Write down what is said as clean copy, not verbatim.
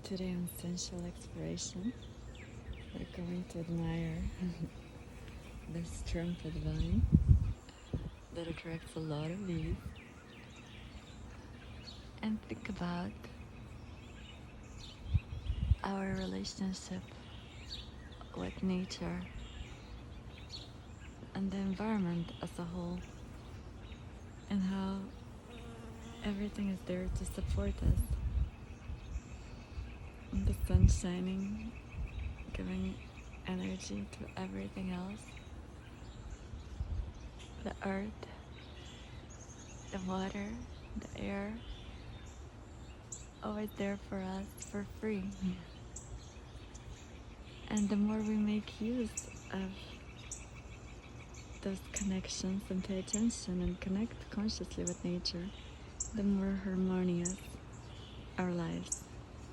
Today on Sensual Exploration, we're going to admire this trumpet vine that attracts a lot of bees and think about our relationship with nature and the environment as a whole, and how everything is there to support us. And the sun shining, giving energy to everything else. The earth, the water, the air, always there for us for free. And the more we make use of those connections and pay attention and connect consciously with nature, the more harmonious our lives